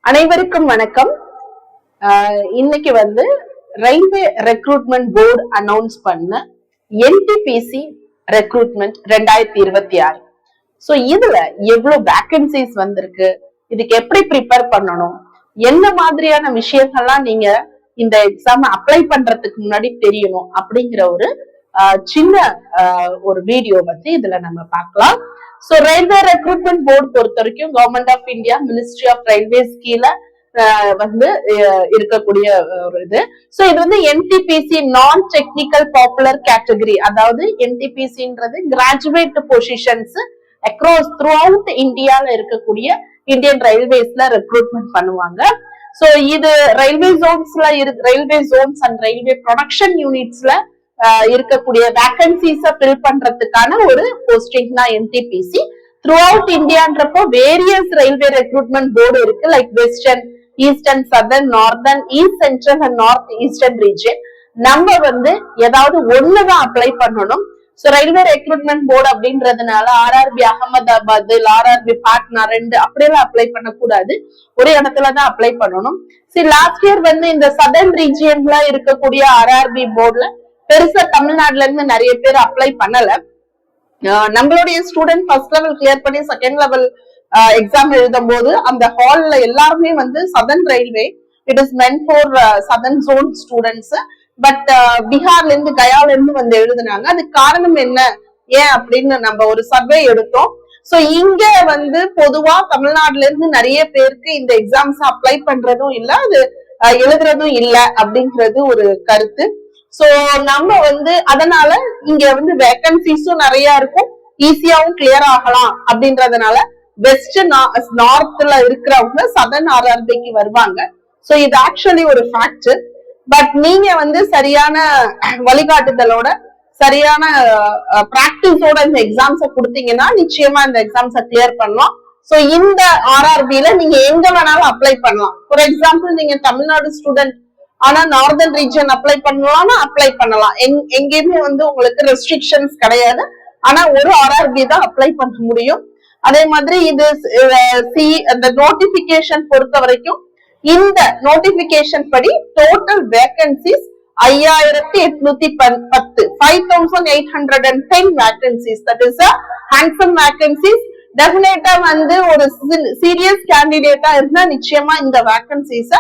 அனைவருக்கும் வணக்கம். இன்னைக்கு ரயில்வே ரெக்ரூட்மெண்ட் போர்டு அனௌன்ஸ் பண்ண NTPC ரெக்ரூட்மெண்ட் 2026. சோ இதுல எவ்வளவு வேகன்சிஸ் வந்திருக்கு, இதுக்கு எப்படி ப்ரிப்பேர் பண்ணணும், என்ன மாதிரியான விஷயங்கள்லாம் நீங்க இந்த எக்ஸாம் அப்ளை பண்றதுக்கு முன்னாடி தெரியணும் அப்படிங்கிற ஒரு சின்ன ஒரு வீடியோ இதுல நம்ம பார்க்கலாம். சோ ரயில்வே ரெக்ரூட்மெண்ட் போர்டு பொறுத்த வரைக்கும் Government of India Ministry of Railways கீழே இருக்கக்கூடிய ஒரு இது. சோ இது NTPC நான் டெக்னிக்கல் பாப்புலர் கேட்டகரி, அதாவது NTPCன்றது graduate positions across throughout இந்தியால இருக்கக்கூடிய இந்தியன் ரயில்வேஸ்ல ரெக்ரூட்மெண்ட் பண்ணுவாங்க. சோ இது railway zones and railway production யூனிட்ஸ்ல இருக்கக்கூடிய வேகன்சிஸ ஃபில் பண்றதுக்கான ஒரு போஸ்டிங் தான் NTPC. த்ரூ அவுட் இந்தியான்றப்போ வேரியஸ் ரயில்வே ரெக்ரூட்மெண்ட் போர்டு இருக்கு, like western, eastern, southern, northern, east central and north eastern region. நம்ம ஏதாவது ஒண்ணுதான் அப்ளை பண்ணணும். சோ ரயில்வே ரெக்ரூட்மெண்ட் போர்டு அப்படின்றதுனால RRB அகமதாபாத், RRB பாட்னா 2 அப்படியெல்லாம் அப்ளை பண்ணக்கூடாது, ஒரே இடத்துலதான் அப்ளை பண்ணணும். சரி, லாஸ்ட் இயர் இந்த சதர்ன் ரீஜியன்ல இருக்கக்கூடிய RRB போர்டுல பெருசா தமிழ்நாடுல இருந்து நிறைய பேர் அப்ளை பண்ணல. நம்மளுடைய ஸ்டூடெண்ட் ஃபர்ஸ்ட் லெவல் கிளியர் பண்ணி செகண்ட் லெவல் எக்ஸாம் எழுதும் போது அந்த ஹால்ல எல்லாருமே southern railway, it is meant for southern zone students. But பீகார்ல இருந்து கயால இருந்து எழுதுனாங்க. அதுக்கு காரணம் என்ன, ஏன் அப்படின்னு நம்ம ஒரு சர்வே எடுத்தோம். சோ இங்க பொதுவா தமிழ்நாடுல இருந்து நிறைய பேருக்கு இந்த எக்ஸாம்ஸ் அப்ளை பண்றதும் இல்ல, அது எழுதுறதும் இல்ல அப்படிங்கிறது ஒரு கருத்து. சோ நம்ம அதனால இங்க வேகன்சிஸும் நிறைய இருக்கும், ஈஸியாவும் கிளியர் ஆகலாம் அப்படின்றதுனால வெஸ்ட் நார்த்ல இருக்கிறவங்க சதர்ன் RRBக்கு வருவாங்க. சோ இது ஆக்சுவலி ஒரு ஃபேக்ட். பட் நீங்க சரியான வழிகாட்டுதலோட சரியான பிராக்டிஸோட இந்த எக்ஸாம்ஸ கொடுத்தீங்கன்னா நிச்சயமா இந்த எக்ஸாம்ஸ கிளியர் பண்ணலாம். சோ இந்த RRBல நீங்க எங்க வேணாலும் அப்ளை பண்ணலாம். ஃபார் எக்ஸாம்பிள், நீங்க தமிழ்நாடு ஸ்டூடெண்ட் ஆனா நார்தர்ன் ரீஜன் அப்ளை பண்ணலாம்னா அப்ளை பண்ணலாம். எங்கேயுமே உங்களுக்கு ரெஸ்ட்ரிக்ஷன்ஸ் கிடையாது. ஆனா ஒரு RRB தான் அப்ளை பண்ண முடியும். அதே மாதிரி இது அந்த நோட்டிபிகேஷன் பொறுத்த வரைக்கும் இந்த நோட்டிபிகேஷன் படி total vacancies 5810, 5810 vacancies. That is a handsome vacancies. டெஃபினட்டா ஒரு சீரியஸ் கேண்டிடேட்டா இருந்தா நிச்சயமா இந்த வேகன்சிஸ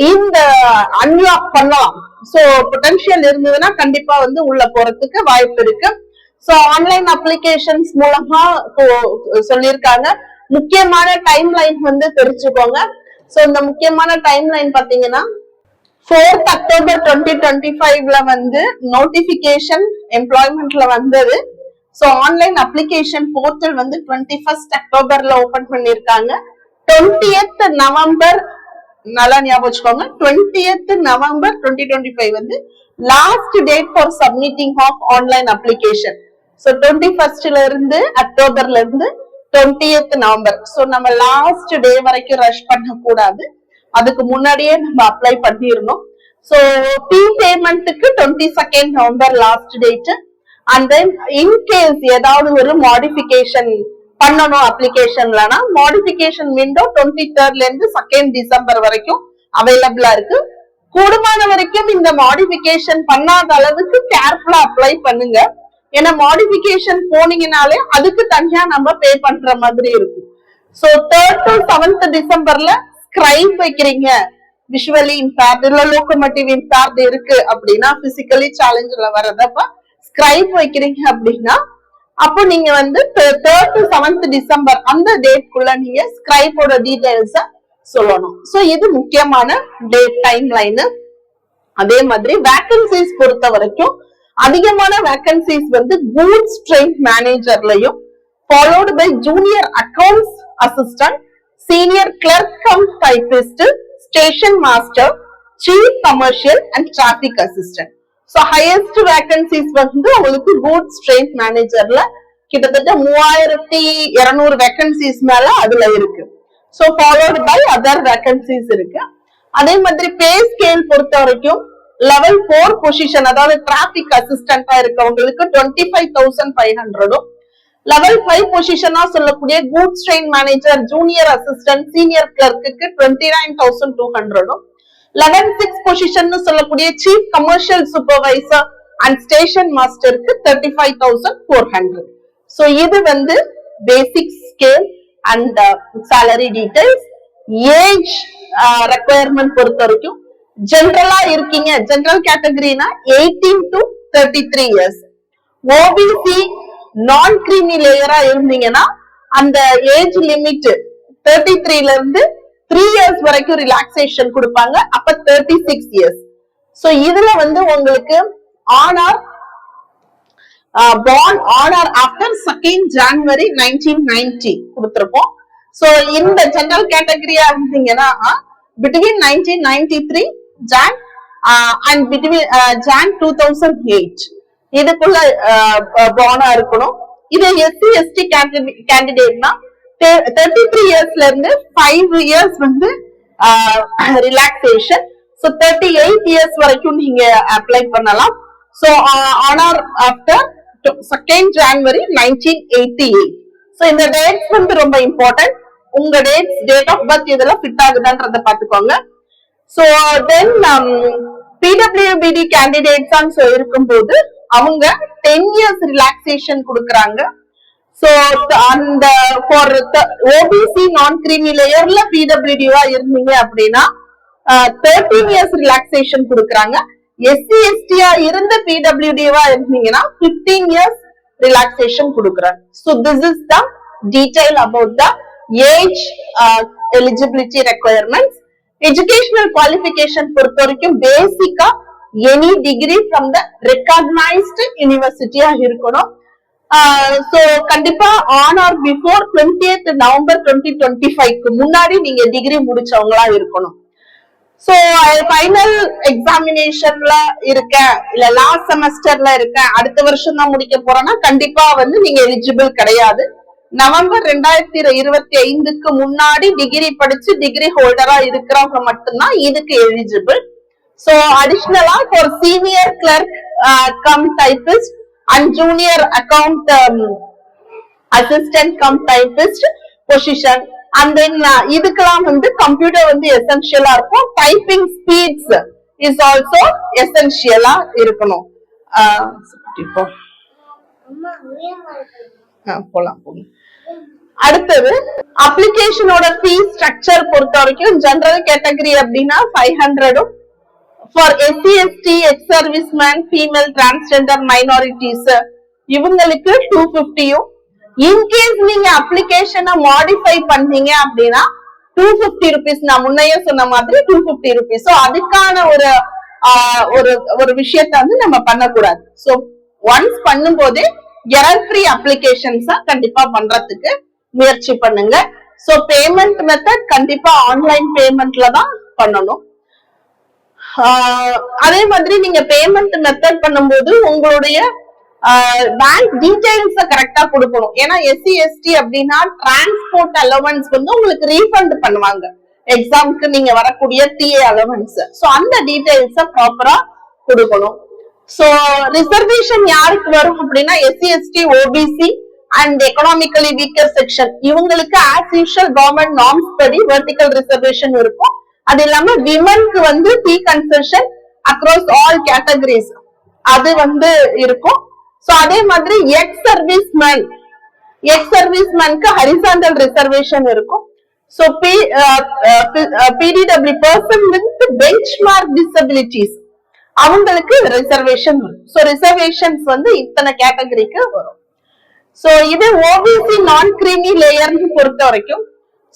இந்த அன்லாக் பண்ணலாம். சோ பொட்டன்ஷியல் இருந்ததுன்னா கண்டிப்பா உள்ள போறதுக்கு வாய்ப்பு இருக்கு. சோ ஆன்லைன் அப்ளிகேஷன்ஸ் மூலமா சொல்லிருக்காங்க. முக்கியமான டைம் லைன் தெரிஞ்சுக்கோங்க. சோ இந்த முக்கியமான டைம் லைன் பாத்தீங்கன்னா 4th October 2025ல நோட்டிபிகேஷன் எம்ப்ளாய்மெண்ட்ல வந்தது. So online application portal 21st Octoberல ஓபன் பண்ணிருக்காங்க. 20th November, நல்லா ஞாபகம் வச்சுக்கோங்க, 20th November 2025 last date for submitting of online application. So 21st அக்டோபர்ல இருந்து 20th November. சோ நம்ம லாஸ்ட் டே வரைக்கும் ரஷ் பண்ண கூடாது, அதுக்கு முன்னாடியே நம்ம அப்ளை பண்ணிடணும். சோ பீ பேமெண்ட்டுக்கு 22nd November last date. And then in case ஏதாவது ஒரு மாடிஃபிகேஷன் பண்ணணும் அப்ளிகேஷன்லனா மாடிஃபிகேஷன் விண்டோ 23rd இருந்து 2nd December வரைக்கும் அவைலபிளா இருக்கு. கூடுமான வரைக்கும் இந்த மாடிஃபிகேஷன் பண்ணாத அளவுக்கு கேர்ஃபுல்லா அப்ளை பண்ணுங்க. ஏன்னா மாடிஃபிகேஷன் போனீங்கனாலே அதுக்கு தனியா நம்ம பே பண்ற மாதிரி இருக்கும். சோ 3rd to 7th Decemberல ஸ்கிரைப் வைக்கிறீங்க, விஷுவலி இம்பேர்ட் இல்ல லோகோமோட்டிவ் இம்பேர்ட் இருக்கு அப்படின்னா, பிசிக்கலி சேலஞ்ச்ல வர்றதப்ப ஸ்கிரைப் வைக்கிறீங்க அப்படின்னா, அப்போ நீங்க 3rd to 7th December அந்த டேட்குள்ள நீங்க ஸ்கிரைபோட டீடைல்ஸ சொல்லணும். சோ இது முக்கியமான டேட் டைம் லைன். அதே மாதிரி வேகன்சிஸ் பொறுத்த வரைக்கும் அதிகமான வேகன்சிஸ் கூட்ஸ் ட்ரெயின் மேனேஜர்லயும், followed by junior accounts assistant, senior clerk cum typist, station master, chief commercial and traffic assistant. So highest vacancies உங்களுக்கு கூட்ஸ் ட்ரெயின் மேனேஜர்ல கிட்டத்தட்ட 3200 வேகன்சிஸ் மேல அதுல இருக்கு. So followed by other vacancies இருக்கு. அதே மாதிரி பே ஸ்கேல் பொறுத்த வரைக்கும் லெவல் 4 பொசிஷன், அதாவது டிராபிக் அசிஸ்டன்டா இருக்கவங்களுக்கு 25,500, level 5 பொசிஷனா சொல்லக்கூடிய goods train manager, junior assistant, senior கிளர்க்குக்கு 29,200. level 6 பொசிஷன் சொல்லக்கூடிய chief commercial supervisor and station மாஸ்டருக்கு 35,400. சோ இது வந்து basic scale and salary details. Age requirement பொறுத்த வரைக்கும் ஜெனரலா இருக்கீங்க, ஜெனரல் கேட்டகரினா 18 to 33 years. OBC non creamy லேயரா இருந்தீங்கன்னா அந்த ஏஜ் லிமிட் 33ல இருந்து 3 years வரைக்கும் ரிலாக்ஸேஷன் கொடுப்பாங்க, அப்ப 36 years. சோ இதுல வந்து உங்களுக்கு ஆனர் born on or after 2nd January 1990 கொடுத்திருப்போம். சோ இந்த ஜெனரல் கேட்டகரியா இருந்தீங்கன்னா between 1993 Jan and between Jan 2008 இதுக்குள்ள born இருக்கணும். இது எஸ்சி எஸ்டி கேண்டிடேட்னா 33 இயர்ஸ்ல இருந்து 5 years வந்து ரிலாக்ஸேஷன். சோ 38 years வரைக்கும் நீங்க அப்ளை பண்ணலாம். So honour after 2nd January 1988. So இந்த டேட்ஸ் வந்து ரொம்ப இம்பார்ட்டன்ட். உங்க டேட் ஆஃப் பர்த் இதெல்லாம் ஃபிட் ஆகுதான்றத பாத்துக்கோங்க. சோ தென் பிடபிள்யூபிடி கேண்டிடேட்ஸ் இருக்கும்போது அவங்க 10 years ரிலாக்ஸேஷன் கொடுக்கறாங்க. சோ அந்த ஃபார் ஓபிசி நான் கிரீமி லேயர்ல பிடபிள்யூடிவா இருந்தீங்க அப்படின்னா 13 years ரிலாக்ஸேஷன் கொடுக்கறாங்க. எஸ்சி எஸ்டியா இருந்த பிடபிள்யூடிவா இருந்தீங்கன்னா 15 years ரிலாக்ஸேஷன் கொடுக்கறாங்க. So this is the detail about the age eligibility requirements. Educational qualification பொறுத்த வரைக்கும் பேசிக்கா any degree from the recognised யூனிவர்சிட்டியா இருக்கணும். சோ கண்டிப்பா on or before 20th November 2025 முன்னாடி நீங்க டிகிரி முடிச்சவங்களா இருக்கணும். சோ ஃபைனல் எக்ஸாமினேஷன்ல இருக்க இல்ல லாஸ்ட் செமஸ்டர்ல இருக்க அடுத்த வருஷம் தான் முடிக்க போறோம்னா கண்டிப்பா வந்து நீங்க எலிஜிபிள் கிடையாது. நவம்பர் 2025க்கு முன்னாடி டிகிரி படிச்சு டிகிரி ஹோல்டரா இருக்கிறவங்க மட்டும்தான் இதுக்கு எலிஜிபிள். சோ அடிஷனலா for senior clerk cum typist and junior account assistant cum typist position and then இதுக்கெல்லாம் வந்து கம்ப்யூட்டர் வந்து எசென்ஷியலா இருக்கும். டைப்பிங் ஸ்பீட்ஸ் இஸ் ஆல்சோ எசென்ஷியலா இருக்கணும். போலாம். அடுத்தது அப்ளிகேஷனோட ஃபீஸ் ஸ்ட்ரக்சர் பொறுத்த வரைக்கும் ஜெனரல் கேட்டகரி அப்படின்னா 500 for SC ST ex serviceman female transgender minorities இவங்களுக்கு 250. இன்கேஸ் நீங்க அப்ளிகேஷனை மாடிஃபை பண்ணீங்க அப்படின்னா 250 rupees. நான் முன்னையே சொன்ன மாதிரி 250 rupees. சோ அதுக்கான ஒரு விஷயத்த வந்து நம்ம பண்ணக்கூடாது. சோ ஒன்ஸ் பண்ணும் போதே எரர் ஃப்ரீ அப்ளிகேஷன்ஸா கண்டிப்பா பண்றதுக்கு முயற்சி பண்ணுங்க. சோ பேமெண்ட் மெத்தட் கண்டிப்பா ஆன்லைன் பேமெண்ட்ல தான் பண்ணணும். அதே மாதிரி நீங்க பேமெண்ட் மெத்தட் பண்ணும்போது உங்களுடைய பேங்க் டீடைல்ஸ் கரெக்டா கொடுக்கணும். ஏன்னா எஸ்சி எஸ்டி அப்படின்னா டிரான்ஸ்போர்ட் அலவன்ஸ் வந்து உங்களுக்கு ரீஃபண்ட் பண்ணுவாங்க. எக்ஸாம்க்கு நீங்க வரக்கூடிய டிஏ அலவன்ஸ். சோ அந்த டீடைல்ஸ ப்ராப்பரா கொடுக்கணும். சோ ரிசர்வேஷன் யாருக்கு வரும் அப்படின்னா SC ST OBC and economically weaker section இவங்களுக்கு ஆஸ் யூஷுவல் கவர்மெண்ட் நார்ம்ஸ் படி வெர்டிகல் ரிசர்வேஷன் இருக்கும். அது இல்லாம விமனுக்கு வந்து fee concession across all categories அது வந்து இருக்கும். சோ அதே மாதிரி எக்ஸ் சர்வீஸ்மேனுக்கு ஹரிசாண்டல் ரிசர்வேஷன் இருக்கும். So PDW person with benchmark disabilities அவங்களுக்கு ரிசர்வேஷன் வரும். சோ ரிசர்வேஷன்ஸ் வந்து இத்தனை கேட்டகரிக்கு வரும். சோ இது ஓபிசி நான் கிரீமி லேயர்னு பொறுத்த வரைக்கும்.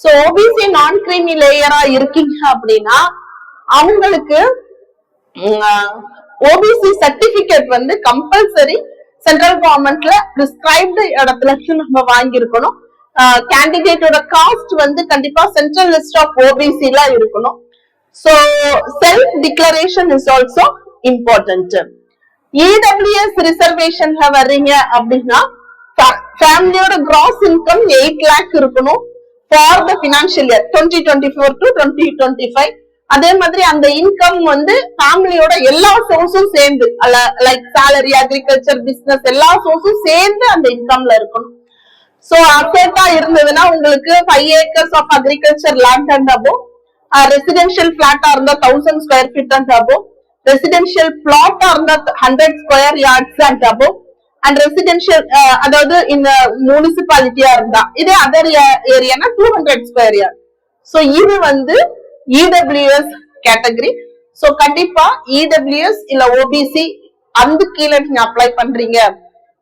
சோ ஓபிசி நான் கிரீமி லேயரா இருக்கீங்க அப்படின்னா அவங்களுக்கு ஓபிசி சர்டிபிகேட் வந்து கம்பல்சரி சென்ட்ரல் கவர்மெண்ட்ல பிரிஸ்கிரைப்டு இடத்துல நம்ம வாங்கியிருக்கணும். கேண்டிடேட்டோட காஸ்ட் வந்து கண்டிப்பா சென்ட்ரல் லிஸ்ட் ஆஃப் ஓபிசில இருக்கணும். So self declaration is also important. EWS ரிசர்வேஷன்ல வர்றீங்க அப்படின்னா ஃபேமிலியோட கிராஸ் இன்கம் 8 lakh இருக்கணும் for the financial year 2024 to 2025. அதே மாதிரி அந்த இன்கம் வந்து ஃபேமிலியோட எல்லா சோர்ஸும் சேர்ந்து லைக் சேலரி, அக்ரிகல்ச்சர், பிசினஸ் எல்லா சோர்ஸும் சேர்ந்து அந்த இன்கம்ல இருக்கணும். சோ அசேட்டா இருந்ததுன்னா உங்களுக்கு 5 acres of agriculture land and above, residential பிளாட்டா இருந்தா 1000 square feet and above, residential பிளாட்டா இருந்தா 100 square yards and above, and residential அதாவது இந்த முனிசிபாலிட்டியா இருந்தா இதே அதர் ஏரியானா 200 square yard. சோ இது வந்து இடபிள்யூஎஸ் கேட்டகரி. சோ கண்டிப்பா இடபிள்யூஎஸ் இல்ல ஓபிசி அந்த கீழே நீங்க அப்ளை பண்றீங்க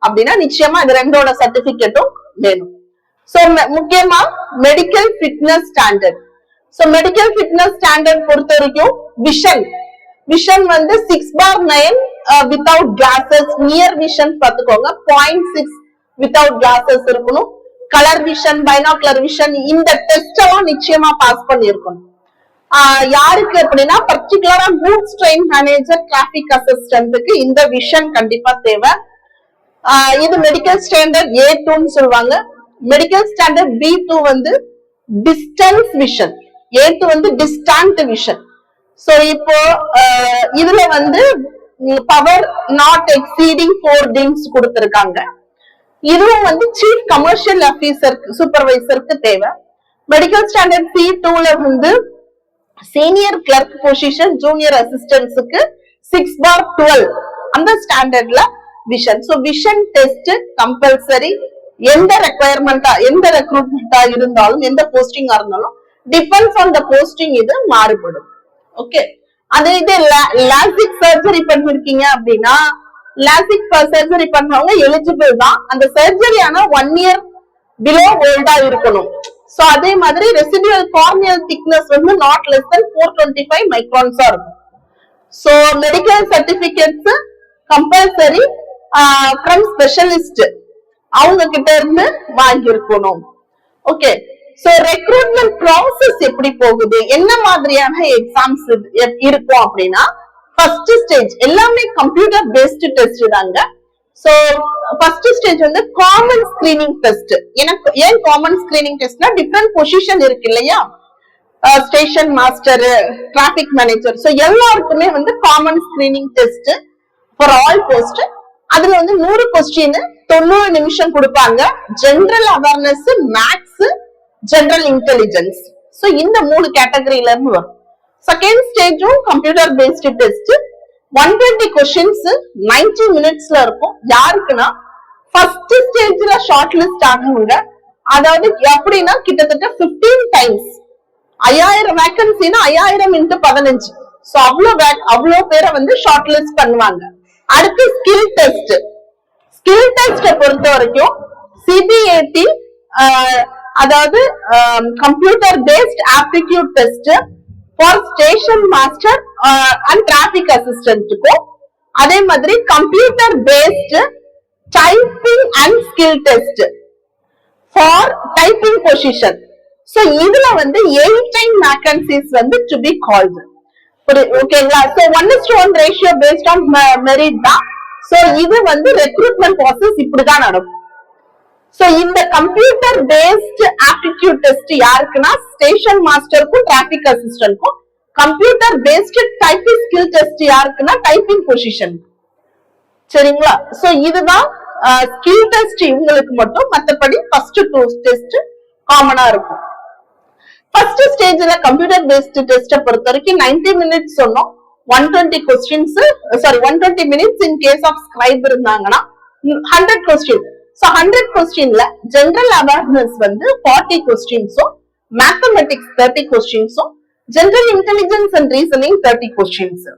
அப்படின்னா நிச்சயமா இது ரெண்டோட சர்டிபிகேட்டும் வேணும். சோ முக்கியமா medical fitness standard. So medical fitness standard பொறுத்த வரைக்கும் விஷன் வந்து 6/9 வித்தவுட் கிளாஸஸ், நியர் விஷன் பாத்துக்கோங்க 0.6 வித்தவுட் கிளாஸஸ் இருக்கணும். கலர் விஷன், பைனாகுலர் விஷன் இந்த டெஸ்ட் எல்லாம் நிச்சயமா பாஸ் பண்ணிருக்கணும். யாருக்கு அப்படின்னா பர்டிகுலரா கூட்ஸ் ட்ரெயின் மேனேஜர், டிராபிக் அசிஸ்டன்ட்டுக்கு இந்த விஷன் கண்டிப்பா தேவை. இது மெடிக்கல் ஸ்டாண்டர்ட் A2 சொல்லுவாங்க. மெடிக்கல் ஸ்டாண்டர்ட் B2 வந்து டிஸ்டன்ஸ் விஷன், A2 வந்து டிஸ்டன்ட் விஷன். சோ இப்போ இதுல வந்து பவர் நாட் எக்ஸீடிங் 4 dins கொடுத்திருக்காங்க. இதுவும் வந்து சீஃப் கமர்ஷியல் ஆபீசருக்கு, சூப்பர்வைசருக்கு தேவை. மெடிக்கல் ஸ்டாண்டர்ட் C2ல வந்து சீனியர் கிளர்க் பொசிஷன், ஜூனியர் அசிஸ்டன்ட்ஸுக்கு 6/12 அந்த ஸ்டாண்டர்ட்ல vision. So vision test compulsory. எந்த ரெக்வயர்மெண்டா, எந்த ரெக்ரூட்மெண்டா இருந்தாலும், எந்த போஸ்டிங்கா இருந்தாலும் டிபெண்ட்ஸ் ஆன் த போஸ்டிங் இது மாறுபடும். ஓகே, அதே இது லாசிக் சர்ஜரி பண்ணிருக்கீங்க அப்படின்னா லாசிக் சர்ஜரி பண்ணவங்க எலிஜிபிள் தான். அந்த சர்ஜரி ஆனா 1 year பிலோ ஓல்டா இருக்கணும். சோ அதே மாதிரி ரெசிடுவல் கார்னியல் திக்னஸ் வந்து நாட் லெஸ் தென் 425 மைக்ரான்ஸா இருக்கும். So medical certificates compulsory from specialist அவங்க கிட்ட இருந்து வாங்கியிருக்கணும். ஓகே, சோ ரெக்ரூட்மெண்ட் ப்ராசஸ் எப்படி போகுது, என்ன மாதிரியான எக்ஸாம்ஸ் இருக்கும் அப்படின்னா ஃபர்ஸ்ட் ஸ்டேஜ் எல்லாமே கம்ப்யூட்டர் பேஸ்ட் டெஸ்ட் தாங்க. சோ ஃபர்ஸ்ட் ஸ்டேஜ் வந்து காமன் ஸ்கிரீனிங் டெஸ்ட். எனக்கு ஏன் காமன் ஸ்கிரீனிங் டெஸ்ட்னா டிஃபரெண்ட் பொசிஷன் இருக்கு இல்லையா, station master, traffic manager. So எல்லாருக்குமே வந்து common screening test for all post. அதுல வந்து 100 கொஸ்டின் 90 நிமிஷம் கொடுப்பாங்க. General awareness, maths, general intelligence. So இந்த 3 கேட்டகரியில இருந்து வரும். செகண்ட் ஸ்டேஜும் கம்ப்யூட்டர் பேஸ்ட் டெஸ்ட் 120 கொஸ்டின்ஸ் 90 மினிட்ஸ்ல இருக்கும். யாருக்குன்னா ஃபர்ஸ்ட் ஸ்டேஜ்ல ஷார்ட் லிஸ்ட் ஆனவங்க, அதாவது எப்படின்னா கிட்டத்தட்ட 15 டைம்ஸ் 5000 வேகன்சினா 5000 into 15. சோ அவ்வளவு பேரை வந்து ஷார்ட் லிஸ்ட் பண்ணுவாங்க. அடுத்து ஸ்கில் டெஸ்ட். ஸ்கில் டெஸ்ட பொறுத்த வரைக்கும் சிபிஏடி, அதாவது computer based aptitude test for station master and traffic அசிஸ்டன்ட்டுக்கும், அதே மாதிரி computer based typing and skill test for typing position. So இதுல வந்து 8 வேகன்சிஸ் வந்து டு பி கால்டு. ஓகேங்களா? So 1:1 ratio based on merit தான். சோ இது வந்து ரெக்ரூட்மெண்ட் ப்ராசஸ் இப்படிதான் நடக்கும். சோ இந்த கம்ப்யூட்டர் பேஸ்ட் ஆப்டிடியூட் டெஸ்ட் யாருக்குன்னா ஸ்டேஷன் மாஸ்டருக்கும் டிராபிக் அசிஸ்டன்ட்க்கும். Computer based typing skill test யாருக்குன்னா டைப்பிங் பொசிஷன். சரிங்களா? சோ இதுதான் ஸ்கில் டெஸ்ட் இவங்களுக்கு மட்டும். மத்தபடி ஃபர்ஸ்ட் 2 டெஸ்ட் காமனா இருக்கும். ஃபர்ஸ்ட் ஸ்டேஜ்ல கம்ப்யூட்டர் பேஸ்ட் டெஸ்ட பொறுத்த வரைக்கும் 90 மினிட்ஸ் சொன்னோம். 120 questions, 120 minutes in case of scribe இருந்தாங்கன்னா 100 கொஸ்டின். சோ 100 கொஸ்டின்ல ஜெனரல் அவேர்னஸ் வந்து 40 கொஸ்டின்ஸும், மேத்தமெட்டிக்ஸ் 30 கொஸ்டின்ஸும், general intelligence and reasoning 30 questions.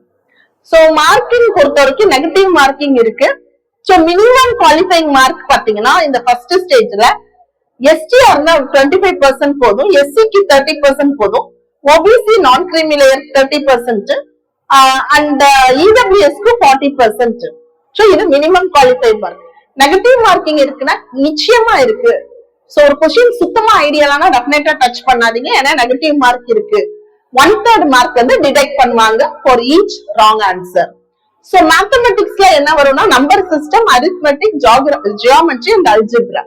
So marking பொறுத்த வரைக்கும் நெகட்டிவ் மார்க்கிங் இருக்கு. சோ மினிமம் குவாலிஃபைங் மார்க் பாத்தீங்கன்னா இந்த ஃபர்ஸ்ட் ஸ்டேஜ்ல எஸ்டிஆர்னா 25% போதும், எஸ்சிக்கு 30% போதும், OBC non creamy layer 30% and இடபிள்யூஎஸ்க்கு 40%. சோ இது minimum qualify mark. Negative marking இருக்குன்னா நிச்சயமா இருக்கு. சோ ஒரு கொஸ்டின் சுத்தமா ஐடியாலானா டெஃபினட்டா டச் பண்ணாதீங்க, ஏன்னா நெகட்டிவ் மார்க் இருக்கு. 1/3 மார்க் வந்து டிடெக்ட் பண்ணுவாங்க for each wrong answer. So மேத்தமெட்டிக்ஸ்ல என்ன வரும்னா number system, arithmetic, geometry and algebra.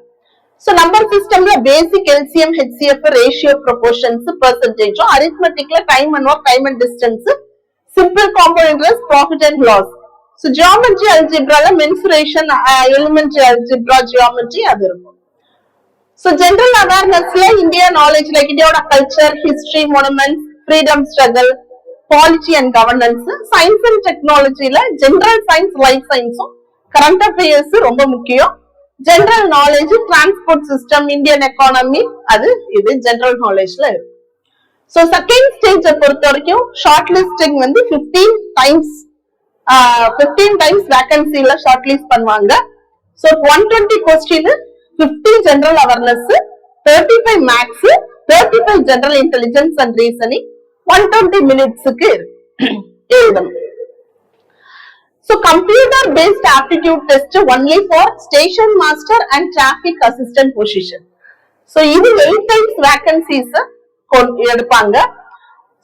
So number சிஸ்டம்ல basic, LCM, HCF, ratio, proportions, பெர்சன்டேஜும், அரித்மெட்டிக்ல time and work, time and distance, simple compound interest, profit and loss. So geometry, அல்ஜிப்ரால mensuration, elementary algebra, geometry அது இருக்கும். So general awareness la India knowledge like India culture, history, monuments, freedom struggle, polity and governance, science and technology la general science, life science, current affairs ரொம்ப முக்கியம். General knowledge, transport system, Indian economy, அது இது general knowledge la இருக்கு. So second stage பொறுத்த வரைக்கும் shortlisting வந்து 15 times vacancy la shortlist பண்ணுவாங்க. So 120 question, 50 general awareness, 35 maths, 35 general intelligence and reasoning, 120 minutes க்கு எழுதணும். So computer based aptitude test only for station master and traffic assistant position. So இது 8 times vacancies எடுப்பாங்க.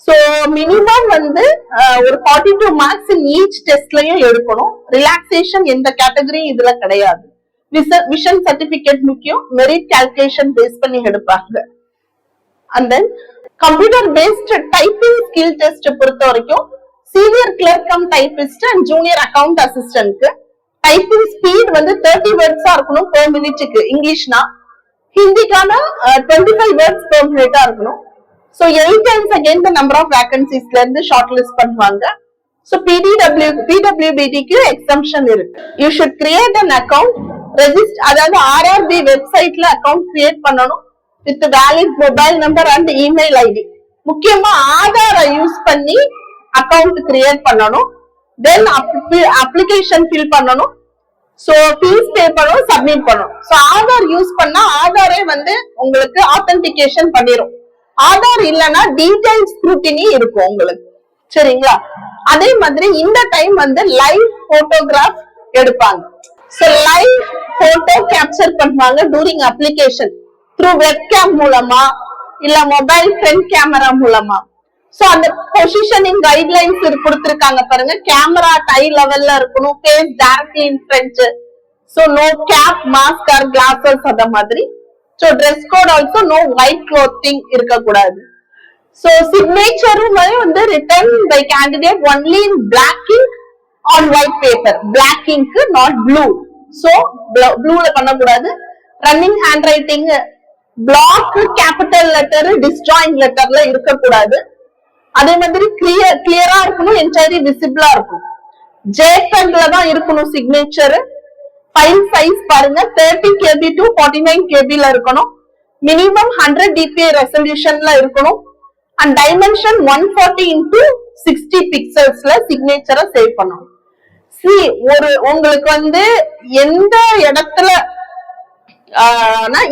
So minimum வந்து ஒரு 42 marks in each testலயும் எடுக்கணும். Relaxation எந்த category இதுல கிடையாது. Vision certificate முக்கியம். Merit calculation base பண்ணி எடுப்பாங்க. And then computer based typing skill test பொறுத்த வரைக்கும் senior clerk cum typist and junior account assistant க்கு typing speed வந்து 30 words இருக்கணும் per minute க்கு இங்கிலீஷ்னா, ஹிந்திக்கான 25 words per minute இருக்கணும். So 8 times again the number of vacancies ல இருந்து shortlist பண்ணுவாங்க. So PWBD க்கு exemption இருக்கு. You should create an account, register, அதாவது RRB வெப்சைட்ல account create பண்ணணும் with valid mobile number and email ID. முக்கியமா ஆதார யூஸ் பண்ணி அக்கவுண்ட் கிரியேட் பண்ணணும். தென் அப்ளிகேஷன் ஃபில் பண்ணணும். சோ ஃபீஸ் பே பண்ணணும், சப்மிட் பண்ணணும். சோ ஆதார் யூஸ் பண்ணா ஆதாரே வந்து உங்களுக்கு ஆத்தென்டிகேஷன் பண்ணிரும். ஆதார் இல்லனா டீடைல் ஸ்க்ரூட்டினி இருக்கும் உங்களுக்கு. சரிங்களா? அதே மாதிரி இந்த டைம் வந்து லைவ் போட்டோகிராஃப் எடுப்பாங்க. சோ லைவ் போட்டோ கேப்சர் பண்ணுவாங்க டூரிங் அப்ளிகேஷன் த்ரூ வெப்கேம் மூலமா இல்ல மொபைல் ஃப்ரண்ட் கேமரா மூலமா. சோ அந்த பொசிஷனிங் கைட்லைன்ஸ் கொடுத்திருக்காங்க பாருங்க. கேமரா டை லெவல்ல இருக்கணும், face directly in front, so no cap, mask or glasses அந்த மாதிரி. So dress code also no white clothing இருக்க கூடாது. சோ சிக்னேச்சரும் வந்து written by candidate only in black ink on white paper. Black ink not blue. So ப்ளூல பண்ணக்கூடாது. Running handwriting, black capital letter, disjoint லெட்டர்ல இருக்கக்கூடாது. அதே மாதிரி கிளியரா இருக்கணும், என்டையர்லி விசிபிளா இருக்கும். ஜேபெக்ல தான் இருக்கணும் சிக்னேச்சர். ஃபைல் சைஸ் பாருங்க 30 KB to 49 KB ல இருக்கணும். மினிமம் 100 dpi ரெசல்யூஷன்ல இருக்கணும். அண்ட் டைமென்ஷன் 140 into 60 பிக்சல்ஸ்ல சிக்னேச்சரை சேவ் பண்ணணும். உங்களுக்கு வந்து எந்த இடத்துல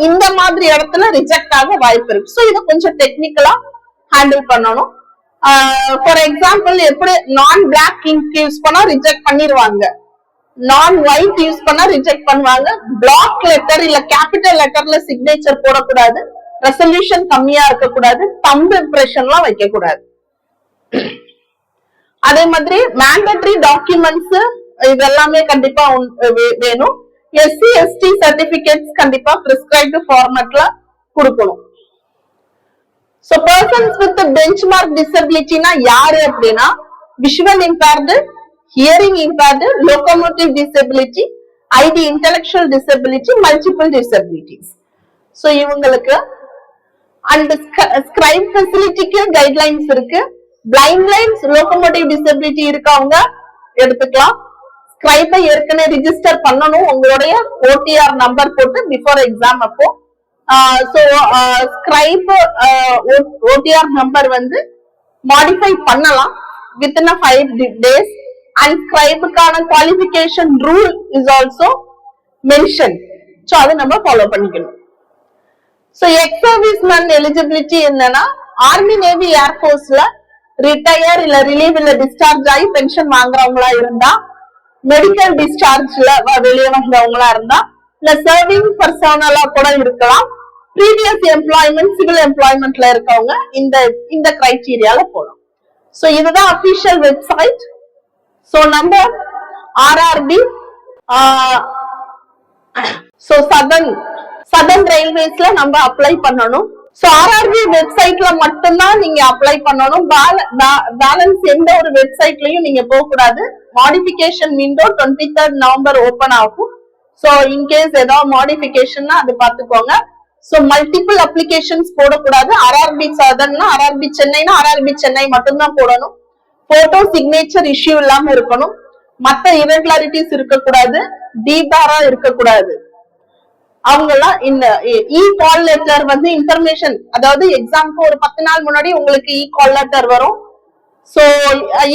இந்த மாதிரி இடத்துல ரிஜெக்ட் ஆக வாய்ப்பு இருக்கு. சோ இத கொஞ்சம் டெக்னிக்கலா ஹேண்டில் பண்ணணும். ஃபார் எக்ஸாம்பிள் எப்படி நான் பிளாக் இங்க் யூஸ் பண்ணா ரிஜெக்ட் பண்ணிடுவாங்க, நான் ஒயிட் யூஸ் பண்ணா ரிஜெக்ட் பண்ணுவாங்க. பிளாக் லெட்டர் இல்ல கேபிட்டல் லெட்டர்ல சிக்னேச்சர் போடக்கூடாது, ரெசல்யூஷன் கம்மியா இருக்க கூடாது, தம்ப் இம்ப்ரெஷன்லாம் வைக்க கூடாது. அதே மாதிரி மேண்டேட்டரி டாக்குமெண்ட்ஸ் இதெல்லாமே கண்டிப்பா வேணும். SC ST சர்டிபிகேட்ஸ் கண்டிப்பா பிரிஸ்கிரைப்டு ஃபார்மட்ல கொடுக்கணும். So persons with benchmark disability na யாரு அப்படின்னா visual impaired, hearing impaired, locomotive disability, ID intellectual disability, multiple disabilities. So இவங்களுக்கு and scribe facility க்கு guidelines இருக்கு. blind lines, locomotive disability இருக்கவங்க எடுத்துக்கலாம். scribe ஏற்கனவே register பண்ணனும் உங்களுடைய OTR நம்பர் போட்டு before exam அப்போ. scribe OTR number வந்து modify பண்ணலாம் within a 5 days. and scribe கான qualification rule is also mentioned. so அதை நம்ம follow பண்ணிக்கணும். so ex-serviceman eligibility என்னன்னா ஆர்மி நேவி ஏர்போர்ஸ்ல ரிட்டையர் இல்ல ரிலீவ் இல்ல டிஸ்சார்ஜ் ஆகி பென்ஷன் வாங்குறவங்களா இருந்தா, மெடிக்கல் டிஸ்சார்ஜ்ல வெளியே வந்தவங்களா இருந்தா, இல்ல சர்விங் பர்சனலா கூட இருக்கலாம், ப்ரீவியஸ் எம்ப்ளாய்மெண்ட் சிவில் எம்ப்ளாய்மெண்ட்ல இருக்கவங்க இந்த கிரைட்டீரியால போகலாம். சோ இதுதான் அபிஷியல் வெப்சைட். சோ நம்ம RRB சோ சதர்ன் ரயில்வேஸ்ல நம்ம அப்ளை பண்ணணும். சோ RRB வெப்சைட்ல மட்டும்தான் நீங்க அப்ளை பண்ணணும். பேலன்ஸ் எந்த ஒரு வெப்சைட்லயும் நீங்க போக கூடாது. Modification window 23rd November open ஆகும். சோ இன்கேஸ் ஏதாவது மாடிஃபிகேஷன்னா அது பாத்துக்கோங்க. சோ மல்டிபிள் அப்ளிகேஷன்ஸ் போடக்கூடாது. ஆர்ஆர்பி சாதன்னா ஆர்ஆர்பி சென்னைனா ஆர்ஆர்பி சென்னை மட்டும்தான் போடணும். போட்டோ சிக்னேச்சர் இஷ்யூ இல்லாம இருக்கணும். மத்த irregularities இருக்கக்கூடாது. டீபாரா இருக்கக்கூடாது. அவங்கெல்லாம் இந்த இ கால் லெட்டர் வந்து இன்ஃபர்மேஷன், அதாவது எக்ஸாம்க்கு ஒரு 10 நாள் முன்னாடி உங்களுக்கு இ கால் லெட்டர் வரும். சோ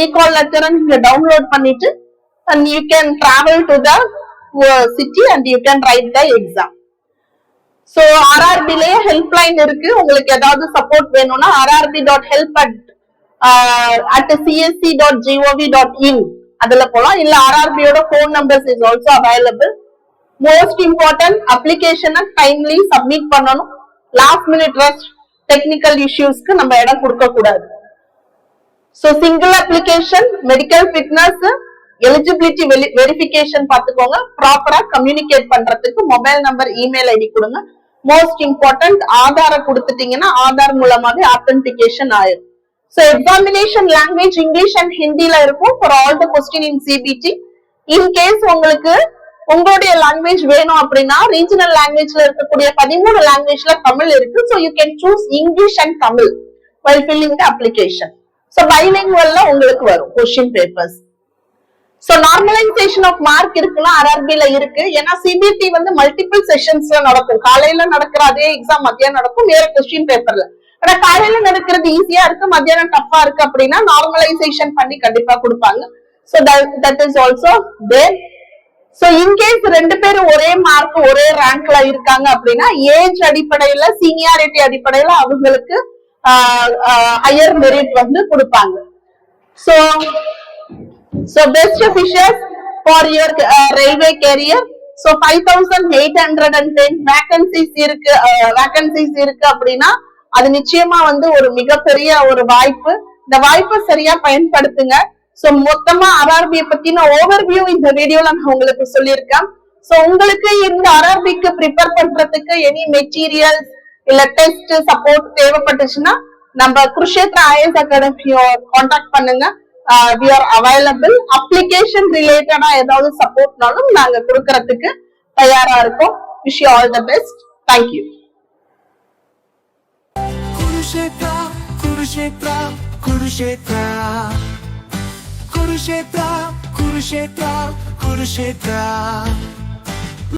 இ கால் லெட்டரை நீங்க டவுன்லோட் பண்ணிட்டு and you can travel to the city and you can write the exam. So ஆர்ஆர்பிலயே ஹெல்ப்லைன் இருக்கு. உங்களுக்கு ஏதாவது சப்போர்ட் வேணும்னா rrb.help@csc.gov.in அதுல போலாம். இல்ல ஆர்ஆர்பியோட phone numbers is also available. Most important, அப்ளிகேஷனை டைம்லி சப்மிட் பண்ணணும். லாஸ்ட் மினிட் ரஷ் டெக்னிக்கல் இஷ்யூஸ்க்கு நம்ம இடம் கொடுக்க கூடாது. So single application, medical fitness, eligibility verification பாத்துக்கோங்க. ப்ராப்பரா கம்யூனிகேட் பண்றதுக்கு மொபைல் நம்பர், இமெயில் ஐடி கொடுங்க. மோஸ்ட் இம்பார்ட்டன்ட், ஆதார கொடுத்துட்டீங்கன்னா ஆதார் மூலமாவே ஆத்தென்டிகேஷன் ஆயிரும். So examination language English and ஹிந்தில இருக்கும் for all the question in CBT. In case உங்களுக்கு உங்களுடைய லாங்குவேஜ் வேணும் அப்படின்னா ரீஜனல் லாங்குவேஜ்ல இருக்கக்கூடிய 13 லாங்குவேஜ்ல தமிழ் இருக்கு. So you can choose English and Tamil while filling the application. So bilingualல உங்களுக்கு வரும் question papers. So normalisation of mark இருக்குன்னா ஆர்ஆர்பில இருக்கு. ஏன்னா சிபிடி வந்து மல்டிபிள் செஷன்ஸ்ல நடக்கும். காலையில நடக்கிற அதே எக்ஸாம் மத்தியானம் நடக்கும் வேற கொஸ்டின் பேப்பர்ல. ஆனா காலையில நடக்கிறது ஈஸியா இருக்கு, மத்தியானம் டஃபா இருக்கு அப்படின்னா நார்மலைசேஷன் பண்ணி கண்டிப்பா கொடுப்பாங்க. So that is also there. So in case 2 பேரும் ஒரே மார்க் ஒரே ரேங்க்ல இருக்காங்க அப்படின்னா ஏஜ் அடிப்படையில சீனியாரிட்டி அடிப்படையில அவங்களுக்கு ஹையர் மெரிட் வந்து கொடுப்பாங்க. So best wishes for your railway career. So 5810 vacancies இருக்கு அப்படின்னா அது நிச்சயமா வந்து ஒரு மிகப்பெரிய ஒரு வாய்ப்பு. இந்த வாய்ப்பை சரியா பயன்படுத்துங்க. சோ மொத்தமா ஆர்ஆர்பி பத்தின ஓவர்வியூ இந்த வீடியோல நான் உங்களுக்கு சொல்லியிருக்கேன். சோ உங்களுக்கு இந்த ஆர்ஆர்பிக்கு ப்ரிப்பேர் பண்றதுக்கு எனி மெட்டீரியல்ஸ் இல்ல டெஸ்ட் சப்போர்ட் தேவைப்பட்டுச்சுன்னா நம்ம குருஷேத்ரா ஐஎஸ் அகாடமியை கான்டாக்ட் பண்ணுங்க. we are available. அப்ளிகேஷன் ரிலேட்டடா ஏதாவது சப்போர்ட்னாலும் நாங்க கொடுக்கறதுக்கு தயாரா இருக்கோம். wish you all the best. thank you. Kurukshetra, Kurukshetra, Kurukshetra, Kurukshetra, Kurukshetra, Kurukshetra.